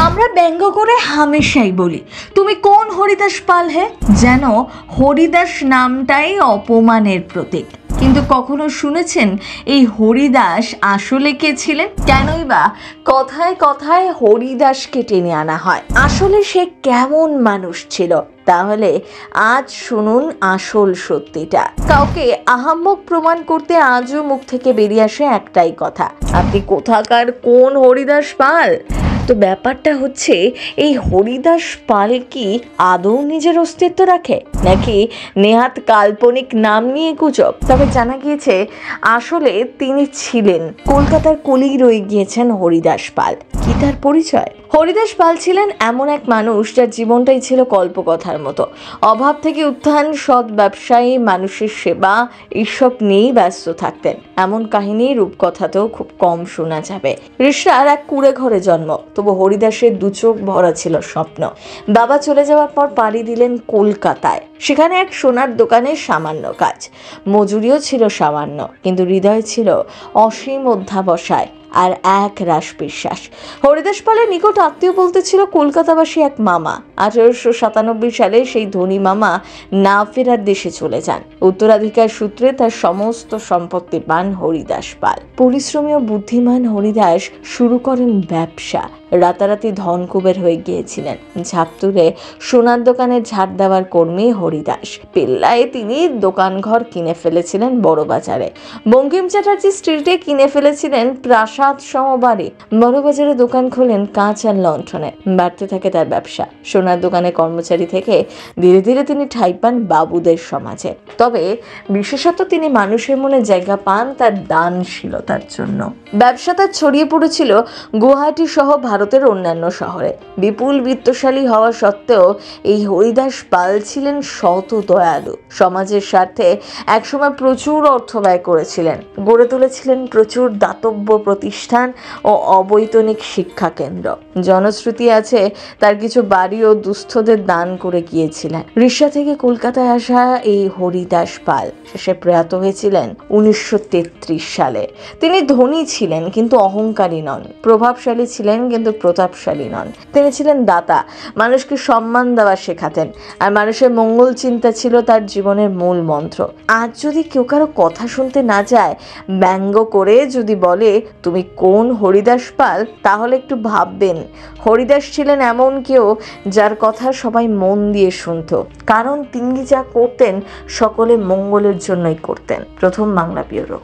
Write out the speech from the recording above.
আমরা ব্যঙ্গ করে হামেশাই বলি, তুমি কোন হরিদাস পাল হে? যেন হরিদাস নামটাই অপমানের প্রতীক। কিন্তু কখনো শুনেছেন এই হরিদাস আসলে কে ছিলেন? কেনই বা কথায় কথায় হরিদাসকে টেনে আনা হয়? আসলে সে কেমন মানুষ ছিল? তাহলে আজ শুনুন আসল সত্যিটা। কাউকে আহাম্মক প্রমাণ করতে আজও মুখ থেকে বেরিয়ে আসে একটাই কথা, আপনি কোথাকার কোন হরিদাস পাল? তো ব্যাপারটা হচ্ছে, এই হরিদাস পাল কি আদৌ নিজের অস্তিত্ব রাখে, নাকি নেহাত কাল্পনিক নাম নিয়ে গুজব? তবে জানা গিয়েছে আসলে তিনি ছিলেন কলকাতার কলিই রয়ে গিয়েছেন হরিদাস পাল। কি তার পরিচয়? হরিদাস পাল ছিলেন এমন এক মানুষ যার জীবনটাই ছিল কল্পকথার মতো। অভাব থেকে উত্থান, সৎ ব্যবসায়ী, মানুষের সেবা, এইসব নিয়েই ব্যস্ত থাকতেন। এমন কাহিনী রূপকথাতেও খুব কম শোনা যাবে। ঋষার এক কুড়ে ঘরে জন্ম, তবু হরিদাসের দু চোখ ভরা ছিল স্বপ্ন। বাবা চলে যাওয়ার পর পাড়ি দিলেন কলকাতায়। সেখানে এক সোনার দোকানে সামান্য কাজ, মজুরিও ছিল সামান্য, কিন্তু হৃদয় ছিল অসীম অধ্যাবসায় আর এক রাস বিশ্বাস। হরিদাস পালের নিকট আত্মীয় বলতে ছিল কলকাতাবাসী এক মামা। 1897 সালে সেই ধনী মামা না ফেরার দেশে চলে যান। উত্তরাধিকার সূত্রে তার সমস্ত সম্পত্তি পান হরিদাস পাল। পরিশ্রমী ও বুদ্ধিমান হরিদাস শুরু করেন ব্যবসা। রাতারাতি ধন কুবের হয়ে গিয়েছিলেন। ঝাঁপ তুলে সোনার দোকানে ঝাড় দেওয়ার কর্মী হরিদাস। পেল্লায় তিনি দোকানঘর কিনে ফেলেছিলেন বড় বাজারে। বঙ্কিম চ্যাটার্জি স্ট্রিটে কিনে ফেলেছিলেন প্রাসাদ সমবাড়ি। বড় বাজারে দোকান খোলেন কাঁচ আর লণ্ঠনে। বাড়তে থাকে তার ব্যবসা। সোনার দোকানে কর্মচারী থেকে ধীরে ধীরে তিনি ঠাঁই পান বাবুদের সমাজে। তবে বিশেষত তিনি মানুষের মনে জায়গা পান তার দানশীলতার জন্য। ব্যবসা তার ছড়িয়ে পড়েছিল গুয়াহাটি সহ ভারতের অন্যান্য শহরে। বিপুল বিত্তশালী হওয়া সত্ত্বেও এই হরিদাস পাল ছিলেন শত দয়ালু। সমাজের স্বার্থে একসময় প্রচুর অর্থ ব্যয় করেছিলেন। গড়ে তুলেছিলেন প্রচুর দাতব্য প্রতিষ্ঠান ও অবৈতনিক শিক্ষা কেন্দ্র। জনশ্রুতি আছে তার কিছু বাড়ি ও দুস্থদের দান করে গিয়েছিলেন। ঋষা থেকে কলকাতায় আসা এই হরিদাস পাল শেষে প্রয়াত হয়েছিলেন 1933 সালে। তিনি ধনী ছিলেন কিন্তু অহংকারী নন, প্রভাবশালী ছিলেন কিন্তু প্রতাপশালী নন। তিনি ছিলেন দাতা, মানুষকে সম্মান দেওয়া শেখাতেন, আর মানুষের মঙ্গল চিন্তা ছিল তার জীবনের মূল মন্ত্র। আজ যদি কেউ কারো কথা শুনতে না যায়, ব্যঙ্গ করে যদি বলে তুমি কোন হরিদাস পাল, তাহলে একটু ভাববেন হরিদাস ছিলেন এমন কেউ যার কথা সবাই মন দিয়ে শুনত, কারণ তিনি যা করতেন সকলে মঙ্গলের জন্যই করতেন। প্রথম বাংলা ব্যুরো।